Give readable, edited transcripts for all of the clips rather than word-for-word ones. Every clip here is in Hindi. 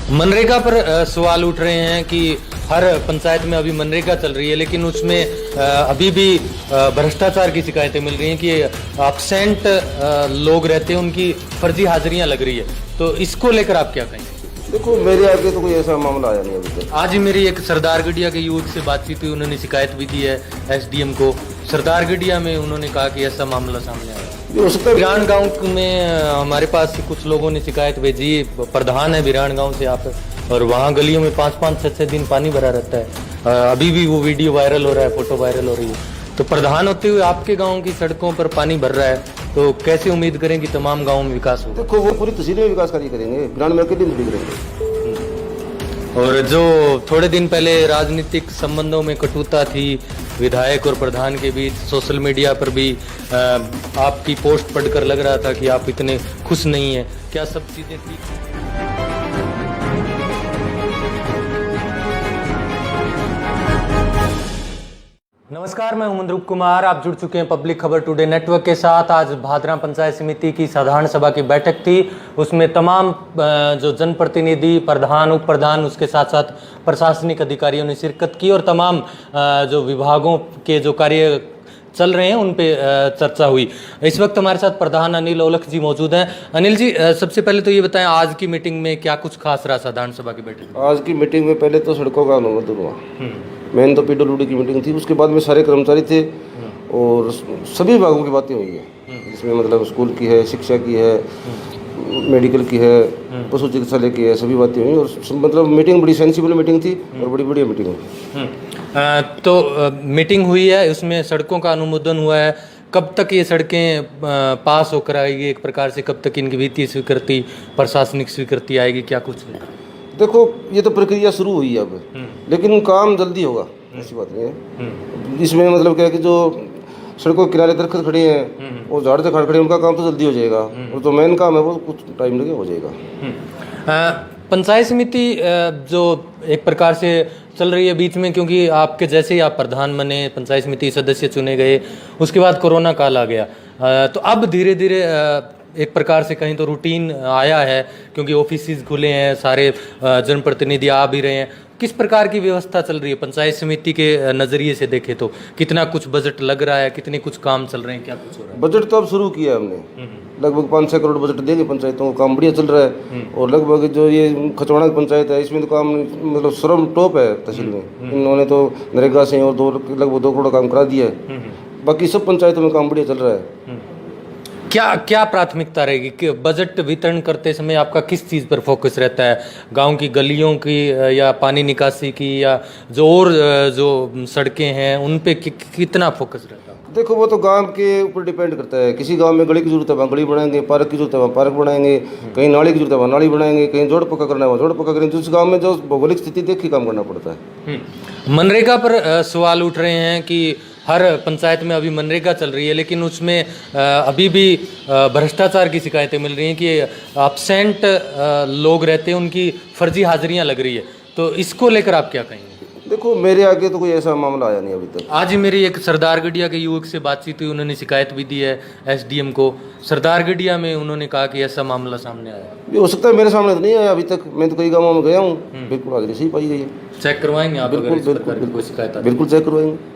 मनरेगा पर सवाल उठ रहे हैं कि हर पंचायत में अभी मनरेगा चल रही है, लेकिन उसमें अभी भी भ्रष्टाचार की शिकायतें मिल रही हैं कि एब्सेंट लोग रहते हैं, उनकी फर्जी हाजिरियां लग रही है। तो इसको लेकर आप क्या कहेंगे? देखो, मेरे आगे तो कोई ऐसा मामला आया नहीं अभी तक। आज ही मेरी एक सरदारगढ़िया के युवक से बातचीत हुई, उन्होंने शिकायत भी दी है एसडीएम को। सरदारगढ़िया में उन्होंने कहा कि ऐसा मामला सामने आया। हो सकता है बिरान गांव में हमारे पास कुछ लोगों ने शिकायत भेजी, प्रधान है बिरान गांव से आप, और वहाँ गलियों में 5-5, 6-6 दिन पानी भरा रहता है। अभी भी वो वीडियो वायरल हो रहा है, फोटो वायरल हो रही है। तो प्रधान होते हुए आपके गांव की सड़कों पर पानी भर रहा है, तो कैसे उम्मीद करें कि तमाम गाँव में विकास होगा? देखो, वो पूरी तहसील में विकास कार्य करेंगे, बिरान में अकेले नहीं करेंगे। और जो थोड़े दिन पहले राजनीतिक संबंधों में कटुता थी विधायक और प्रधान के बीच, सोशल मीडिया पर भी आपकी पोस्ट पढ़कर लग रहा था कि आप इतने खुश नहीं हैं। क्या सब चीज़ें ठीक हैं? नमस्कार, मैं उमंद्रुप कुमार। आप जुड़ चुके हैं पब्लिक खबर टुडे नेटवर्क के साथ। आज भादरा पंचायत समिति की साधारण सभा की बैठक थी। उसमें तमाम जो जनप्रतिनिधि, प्रधान, उप प्रधान, उसके साथ साथ प्रशासनिक अधिकारियों ने शिरकत की और तमाम जो विभागों के जो कार्य चल रहे हैं उन पे चर्चा हुई। इस वक्त हमारे साथ प्रधान अनिल औलख जी मौजूद हैं। अनिल जी, सबसे पहले तो ये बताएं, आज की मीटिंग में क्या कुछ खास रहा साधारण सभा की बैठक? आज की मीटिंग में पहले तो सड़कों का अनुमोदन हुआ। मेन तो पीडब्ल्यूडी की मीटिंग थी, उसके बाद में सारे कर्मचारी थे और सभी विभागों की बातें हुई है, जिसमें मतलब स्कूल की है, शिक्षा की है, मेडिकल की है, पशु चिकित्सालय की है, सभी बातें हुई। और मतलब मीटिंग बड़ी सेंसिबल मीटिंग थी और बड़ी बढ़िया मीटिंग हुई। तो मीटिंग हुई है, उसमें सड़कों का अनुमोदन हुआ है। कब तक ये सड़कें पास होकर आएगी? एक प्रकार से कब तक इनकी वित्तीय स्वीकृति, प्रशासनिक स्वीकृति आएगी? क्या कुछ है? देखो, ये तो प्रक्रिया शुरू हुई है अब, लेकिन काम जल्दी होगा, ऐसी बात नहीं है। इसमें मतलब क्या है कि जो सड़कों के किनारे दरख्त खड़े हैं और झाड़ से खड़े हैं, उनका काम तो जल्दी हो जाएगा, और जो मेन काम है वो कुछ टाइम लगे हो जाएगा। पंचायत समिति जो एक प्रकार से चल रही है बीच में, क्योंकि आपके जैसे ही आप प्रधान बने, पंचायत समिति सदस्य चुने गए, उसके बाद कोरोना काल आ गया, तो अब धीरे धीरे एक प्रकार से कहीं तो रूटीन आया है, क्योंकि ऑफिस खुले हैं, सारे जनप्रतिनिधि आ भी रहे हैं। किस प्रकार की व्यवस्था चल रही है पंचायत समिति के नज़रिए से देखें तो? कितना कुछ बजट लग रहा है, कितने कुछ काम चल रहे हैं, क्या कुछ हो रहा है? बजट तो अब शुरू किया है हमने, लगभग 5-6 करोड़ बजट देंगे पंचायतों को, काम बढ़िया चल रहा है। और लगभग जो ये खचवाड़ा की पंचायत है, इसमें तो काम मतलब सर्व टॉप है तहसील में। इन्होंने तो नरेगा से और लगभग 2 करोड़ काम करा दिया है। बाकी सब पंचायतों में काम बढ़िया चल रहा है। क्या प्राथमिकता रहेगी कि बजट वितरण करते समय आपका किस चीज़ पर फोकस रहता है? गांव की गलियों की या पानी निकासी की, या जो और जो सड़कें हैं उन पे कितना फोकस रहता है? देखो, वो तो गांव के ऊपर डिपेंड करता है। किसी गांव में गली की जरूरत है, वहाँ गली बनाएंगे, पार्क की जरूरत है, वहाँ पार्क बनाएंगे, कहीं नाली की जरूरत है, वहाँ नाली बनाएंगे, कहीं जोड़ पक्का करना है, वहाँ जोड़ पक्का करेंगे। जिस गाँव में जो भौगोलिक स्थिति देख के काम करना पड़ता है। मनरेगा पर सवाल उठ रहे हैं कि हर पंचायत में अभी मनरेगा चल रही है, लेकिन उसमें अभी भी भ्रष्टाचार की शिकायतें मिल रही हैं कि एब्सेंट लोग रहते हैं, उनकी फर्जी हाजिरियां लग रही है। तो इसको लेकर आप क्या कहेंगे? देखो, मेरे आगे तो कोई ऐसा मामला आया नहीं अभी तक। आज ही मेरी एक सरदारगढ़िया के युवक से बातचीत हुई, उन्होंने शिकायत भी दी है एसडीएम को। सरदारगढ़िया में उन्होंने कहा कि ऐसा मामला सामने आया। ये हो सकता है, मेरे सामने तो नहीं आया अभी तक। मैं तो कई गाँवों में गया हूँ, बिल्कुल हाजिरी सही पाई गई है। चेक करवाएंगे आप? बिल्कुल कोई शिकायत? बिल्कुल चेक करवाएंगे।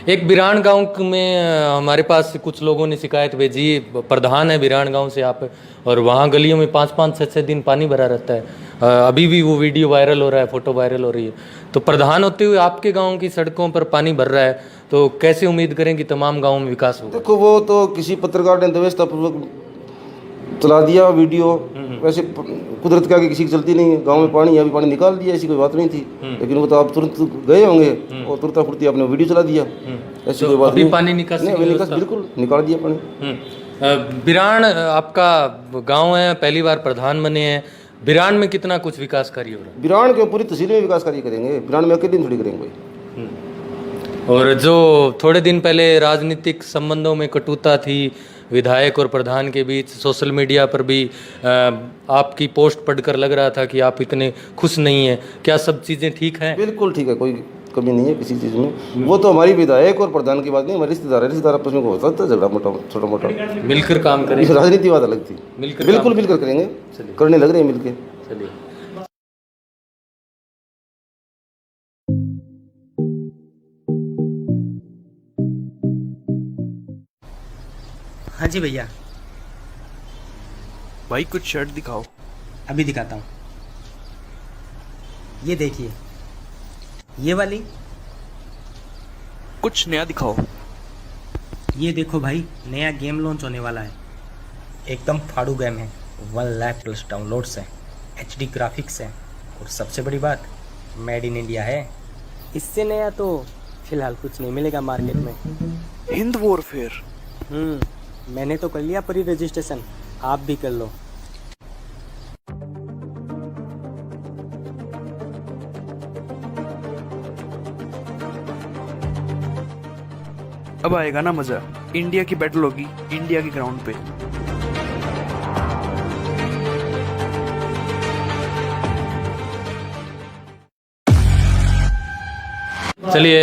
एक बिरान गांव में हमारे पास कुछ लोगों ने शिकायत भेजी, प्रधान है बिरान गांव से आप, और वहाँ गलियों में 5-5, 6-6 दिन पानी भरा रहता है। अभी भी वो वीडियो वायरल हो रहा है, फोटो वायरल हो रही है। तो प्रधान होते हुए आपके गांव की सड़कों पर पानी भर रहा है, तो कैसे उम्मीद करें कि तमाम गाँव में विकास होगा? देखो, वो तो किसी पत्रकार ने व्यवस्थापूर्वक चला दिया वीडियो। वैसे कुदरत के आगे किसी की चलती नहीं है। गांव में पानी है, अभी पानी निकाल दिया, ऐसी कोई बात नहीं थी। लेकिन वो तो आप तुरंत गए होंगे और तुरंत फुर्ती आपने वीडियो चला दिया, ऐसी कोई बात अभी नहीं। पानी निकासी बिल्कुल निकाल दिया पानी। बिरान आपका गांव है, पहली बार प्रधान बने हैं। बिरान में कितना कुछ विकास कार्य हो रहा है? बिरान के पूरी तहसील में विकास कार्य करेंगे, बिरान में अकेले थोड़ी करेंगे भाई। और जो थोड़े दिन पहले राजनीतिक संबंधों में कटुता थी विधायक और प्रधान के बीच, सोशल मीडिया पर भी आपकी पोस्ट पढ़कर लग रहा था कि आप इतने खुश नहीं हैं। क्या सब चीज़ें ठीक हैं? बिल्कुल ठीक है, कोई कमी नहीं है किसी चीज़ में। वो तो हमारी विधायक और प्रधान की बात नहीं, हमारे रिश्तेदार है। रिश्तेदार आपस में हो सकता है झगड़ा मोटा छोटा मोटा, मिलकर काम करेंगे। राजनीति बात अलग थी। बिल्कुल मिलकर करेंगे, करने लग रहे हैं मिलकर। चलिए। हाँ जी भैया, भाई कुछ शर्ट दिखाओ। अभी दिखाता हूँ। ये देखिए, ये वाली। कुछ नया दिखाओ। ये देखो भाई, नया गेम लॉन्च होने वाला है। एकदम फाड़ू गेम है, 1 लाख प्लस डाउनलोड्स हैं, HD ग्राफिक्स हैं, और सबसे बड़ी बात, मेड इन इंडिया है। इससे नया तो फिलहाल कुछ नहीं मिलेगा मार्केट में। हिंद वॉरफेयर। मैंने तो कर लिया प्री रजिस्ट्रेशन, आप भी कर लो। अब आएगा ना मजा। इंडिया की बैटल होगी इंडिया के ग्राउंड पे। चलिए,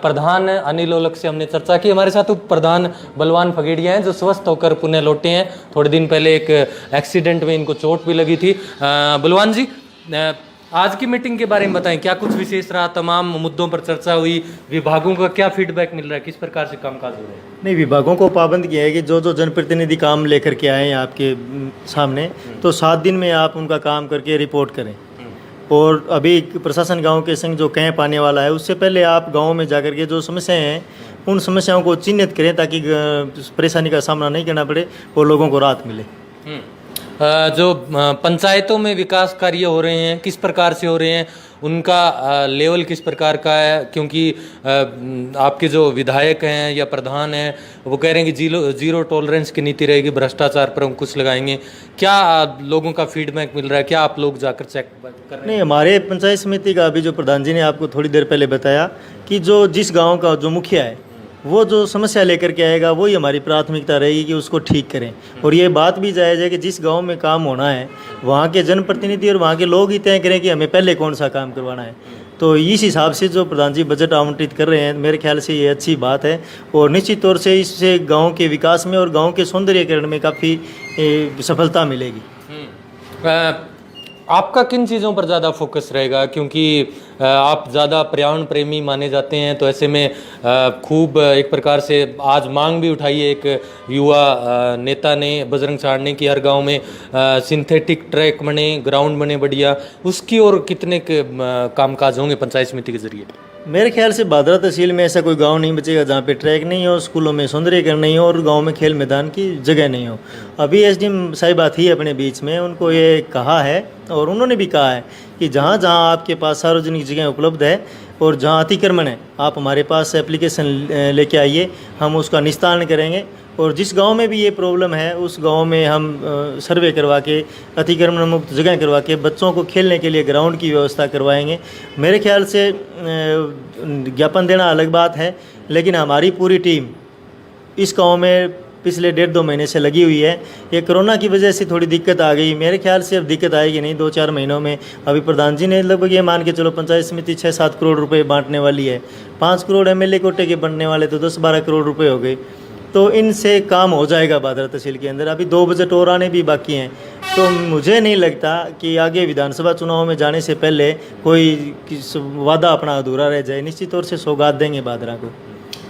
प्रधान अनिल ओलख से हमने चर्चा की। हमारे साथ उप प्रधान बलवान फगेड़िया हैं जो स्वस्थ होकर पुणे लौटे हैं। थोड़े दिन पहले एक एक्सीडेंट में इनको चोट भी लगी थी। बलवान जी, आज की मीटिंग के बारे में बताएं, क्या कुछ विशेष रहा? तमाम मुद्दों पर चर्चा हुई। विभागों का क्या फीडबैक मिल रहा है? किस प्रकार से कामकाज हो रहा है? नहीं, विभागों को पाबंद किया है कि जो जो जनप्रतिनिधि काम लेकर के आए हैं आपके सामने, तो 7 दिन में आप उनका काम करके रिपोर्ट करें। और अभी प्रशासन गांव के संग जो कैंप आने वाला है, उससे पहले आप गांव में जाकर के जो समस्याएं हैं उन समस्याओं को चिन्हित करें ताकि परेशानी का सामना नहीं करना पड़े और लोगों को राहत मिले। जो पंचायतों में विकास कार्य हो रहे हैं, किस प्रकार से हो रहे हैं? उनका लेवल किस प्रकार का है? क्योंकि आपके जो विधायक हैं या प्रधान हैं वो कह रहे हैं कि जीरो टॉलरेंस की नीति रहेगी, भ्रष्टाचार पर अंकुश लगाएंगे। क्या लोगों का फीडबैक मिल रहा है? क्या आप लोग जाकर चेक कर रहे हैं? नहीं, हमारे पंचायत समिति का अभी जो प्रधान जी ने आपको थोड़ी देर पहले बताया कि जो जिस गाँव का जो मुखिया है वो जो समस्या लेकर के आएगा वही हमारी प्राथमिकता रहेगी कि उसको ठीक करें। और ये बात भी जायज़ है कि जिस गांव में काम होना है वहाँ के जनप्रतिनिधि और वहाँ के लोग ही तय करें कि हमें पहले कौन सा काम करवाना है। तो इस हिसाब से जो प्रधान जी बजट आवंटित कर रहे हैं, मेरे ख्याल से ये अच्छी बात है और निश्चित तौर से इससे गाँव के विकास में और गाँव के सौंदर्यीकरण में काफ़ी सफलता मिलेगी। आपका किन चीज़ों पर ज़्यादा फोकस रहेगा? क्योंकि आप ज़्यादा पर्यावरण प्रेमी माने जाते हैं, तो ऐसे में खूब एक प्रकार से आज मांग भी उठाई है एक युवा नेता ने, बजरंग छाड़ने की, हर गांव में सिंथेटिक ट्रैक बने, ग्राउंड बने बढ़िया। उसकी और कितने कामकाज होंगे पंचायत समिति के जरिए? मेरे ख्याल से भादरा तहसील में ऐसा कोई गांव नहीं बचेगा जहाँ पे ट्रैक नहीं हो, स्कूलों में सौंदर्यीकरण नहीं हो और गांव में खेल मैदान की जगह नहीं हो। अभी SDM साहिबा थी अपने बीच में, उनको ये कहा है और उन्होंने भी कहा है कि जहाँ जहाँ आपके पास सार्वजनिक जगह उपलब्ध है और जहाँ अतिक्रमण है, आप हमारे पास एप्लीकेशन लेके आइए, हम उसका निस्तारण करेंगे। और जिस गांव में भी ये प्रॉब्लम है उस गांव में हम सर्वे करवा के अतिक्रमण मुक्त जगह करवा के बच्चों को खेलने के लिए ग्राउंड की व्यवस्था करवाएंगे। मेरे ख्याल से ज्ञापन देना अलग बात है, लेकिन हमारी पूरी टीम इस गांव में पिछले 1.5-2 महीने से लगी हुई है। ये कोरोना की वजह से थोड़ी दिक्कत आ गई, मेरे ख्याल से अब दिक्कत आएगी नहीं 2-4 महीनों में। अभी प्रधान जी ने लगभग ये मान के चलो पंचायत समिति 6-7 करोड़ रुपए बांटने वाली है। 5 करोड़ MLA कोटे के बनने वाले तो 10-12 करोड़ रुपए हो गए। तो इनसे काम हो जाएगा भादरा तहसील के अंदर। अभी 2 बजट और आने भी बाकी हैं, तो मुझे नहीं लगता कि आगे विधानसभा चुनाव में जाने से पहले कोई वादा अपना अधूरा रह जाए। निश्चित तौर से सौगात देंगे भादरा को।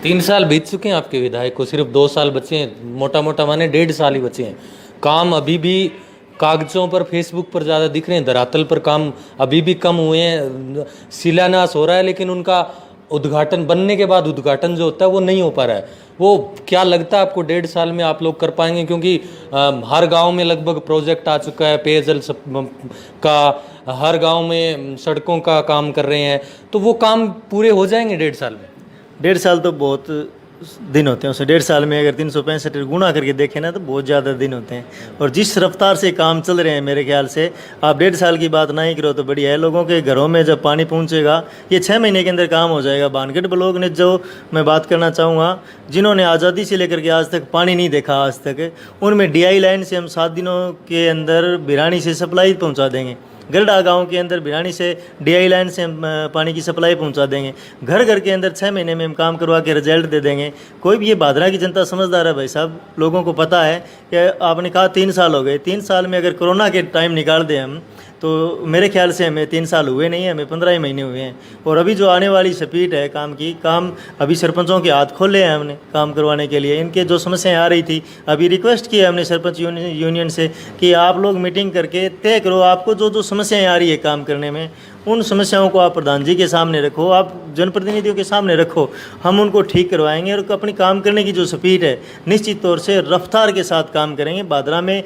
3 साल बीत चुके हैं आपके विधायक को, सिर्फ 2 साल बचे हैं, मोटा मोटा माने 1.5 साल ही बचे हैं। काम अभी भी कागजों पर, फेसबुक पर ज़्यादा दिख रहे हैं, धरातल पर काम अभी भी कम हुए हैं। शिलान्यास हो रहा है लेकिन उनका उद्घाटन, बनने के बाद उद्घाटन जो होता है वो नहीं हो पा रहा है। वो क्या लगता है आपको 1.5 साल में आप लोग कर पाएंगे? क्योंकि हर गांव में लगभग प्रोजेक्ट आ चुका है, पेयजल का, हर गांव में सड़कों का काम कर रहे हैं, तो वो काम पूरे हो जाएंगे 1.5 साल में? 1.5 साल तो बहुत दिन होते हैं, उसे 1.5 साल में अगर 365 गुणा करके देखें ना तो बहुत ज़्यादा दिन होते हैं। और जिस रफ्तार से काम चल रहे हैं, मेरे ख्याल से आप 1.5 साल की बात ना ही करो तो बढ़िया है। लोगों के घरों में जब पानी पहुंचेगा, ये 6 महीने के अंदर काम हो जाएगा। बानगढ़ ब्लॉक ने, जो मैं बात करना चाहूँगा, जिन्होंने आज़ादी से लेकर के आज तक पानी नहीं देखा आज तक, उनमें DI लाइन से हम 7 दिनों के अंदर भिरानी से सप्लाई पहुँचा देंगे। गरडा गांव के अंदर भिरानी से DI लाइन से हम पानी की सप्लाई पहुंचा देंगे। घर घर के अंदर 6 महीने में हम काम करवा के रिजल्ट दे देंगे। कोई भी, ये भादरा की जनता समझदार है भाई साहब, लोगों को पता है कि आपने कहा 3 साल हो गए, 3 साल में अगर कोरोना के टाइम निकाल दें हम, तो मेरे ख्याल से हमें 3 साल हुए नहीं हैं, हमें 15 ही महीने हुए हैं। और अभी जो आने वाली स्पीड है काम अभी सरपंचों के हाथ खोले हैं हमने काम करवाने के लिए। इनके जो समस्याएं आ रही थी, अभी रिक्वेस्ट किया हमने सरपंच यूनियन से कि आप लोग मीटिंग करके तय करो, आपको जो जो समस्याएं आ रही है काम करने में, उन समस्याओं को आप प्रधान जी के सामने रखो, आप जनप्रतिनिधियों के सामने रखो, हम उनको ठीक करवाएंगे और अपनी काम करने की जो स्पीड है निश्चित तौर से रफ्तार के साथ काम करेंगे। भादरा में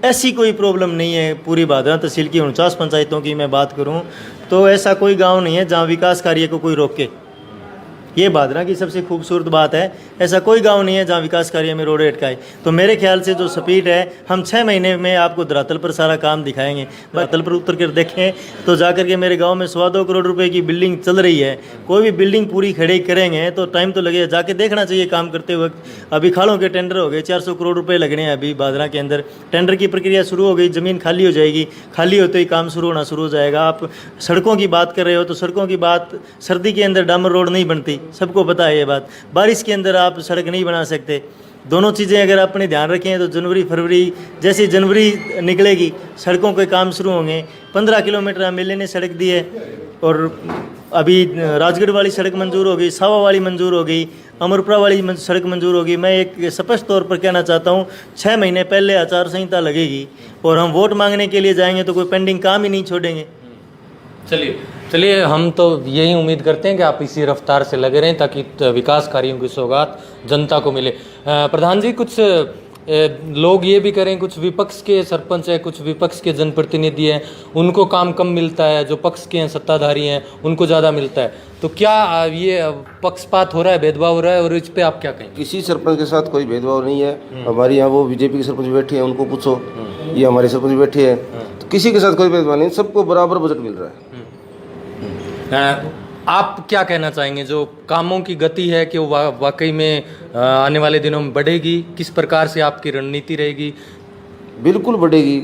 ऐसी कोई प्रॉब्लम नहीं है। पूरी भादरा तहसील की 49 पंचायतों की मैं बात करूं तो ऐसा कोई गांव नहीं है जहां विकास कार्य को कोई रोके। ये भादरा की सबसे खूबसूरत बात है, ऐसा कोई गांव नहीं है जहां विकास कार्य में रोड़े अटकाए। तो मेरे ख्याल से जो स्पीड है, हम 6 महीने में आपको धरातल पर सारा काम दिखाएंगे। धरातल पर उतर कर देखें तो जाकर के मेरे गांव में 1.25 करोड़ रुपए की बिल्डिंग चल रही है। कोई भी बिल्डिंग पूरी खड़ी करेंगे तो टाइम तो लगेगा, जाके देखना चाहिए काम करते वक्त। अभी खालों के टेंडर हो गए, 400 करोड़ रुपये लगने हैं अभी भादरा के अंदर। टेंडर की प्रक्रिया शुरू हो गई, ज़मीन खाली हो जाएगी, खाली होते ही काम शुरू होना शुरू हो जाएगा। आप सड़कों की बात कर रहे हो तो सड़कों की बात, सर्दी के अंदर डामर रोड नहीं बनती, सबको पता है ये बात। बारिश के अंदर आप सड़क नहीं बना सकते। दोनों चीज़ें अगर अपने ध्यान रखें तो जनवरी फरवरी, जैसे जनवरी निकलेगी सड़कों के काम शुरू होंगे। 15 किलोमीटर एमएलए ने सड़क दी है और अभी राजगढ़ वाली सड़क मंजूर हो गई, सावा वाली मंजूर हो गई, अमरपुरा वाली सड़क मंजूर होगी। मैं एक स्पष्ट तौर पर कहना चाहता हूँ, 6 महीने पहले आचार संहिता लगेगी और हम वोट मांगने के लिए जाएंगे तो कोई पेंडिंग काम ही नहीं छोड़ेंगे। चलिए हम तो यही उम्मीद करते हैं कि आप इसी रफ्तार से लगे रहें ताकि विकास कार्यों की सौगात जनता को मिले। प्रधान जी, कुछ लोग ये भी करें, कुछ विपक्ष के सरपंच है, कुछ विपक्ष के जनप्रतिनिधि हैं, उनको काम कम मिलता है, जो पक्ष के हैं सत्ताधारी हैं उनको ज़्यादा मिलता है। तो क्या ये पक्षपात हो रहा है, भेदभाव हो रहा है, और इस पर आप क्या कहें? किसी सरपंच के साथ कोई भेदभाव नहीं है। हमारे यहाँ वो बीजेपी के सरपंच बैठे हैं, उनको पूछो, ये हमारे सरपंच बैठे हैं, तो किसी के साथ कोई भेदभाव नहीं, सबको बराबर बजट मिल रहा है। आप क्या कहना चाहेंगे, जो कामों की गति है कि वो वाकई में आने वाले दिनों में बढ़ेगी? किस प्रकार से आपकी रणनीति रहेगी? बिल्कुल बढ़ेगी,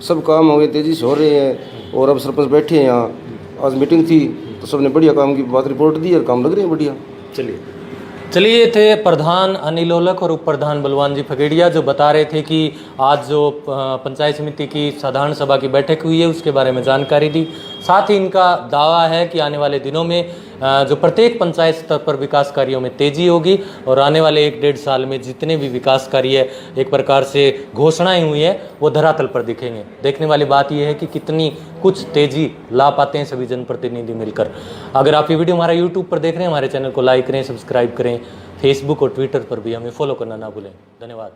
सब काम हो गए, तेजी से हो रहे हैं। और अब सरपंच बैठे हैं यहाँ, आज मीटिंग थी तो सबने बढ़िया काम की बात रिपोर्ट दी और काम लग रहे हैं बढ़िया। चलिए ये थे प्रधान अनिल ओलख और उप प्रधान बलवान जी फगेड़िया, जो बता रहे थे कि आज जो पंचायत समिति की साधारण सभा की बैठक हुई है उसके बारे में जानकारी दी। साथ ही इनका दावा है कि आने वाले दिनों में जो प्रत्येक पंचायत स्तर पर विकास कार्यों में तेजी होगी और आने वाले 1-1.5 साल में जितने भी विकास कार्य एक प्रकार से घोषणाएं हुई हैं वो धरातल पर दिखेंगे। देखने वाली बात यह है कि कितनी कुछ तेजी ला पाते हैं सभी जनप्रतिनिधि मिलकर। अगर आप ये वीडियो हमारा यूट्यूब पर देख रहे हैं, हमारे चैनल को लाइक करें, सब्सक्राइब करें, फेसबुक और ट्विटर पर भी हमें फॉलो करना ना भूलें। धन्यवाद।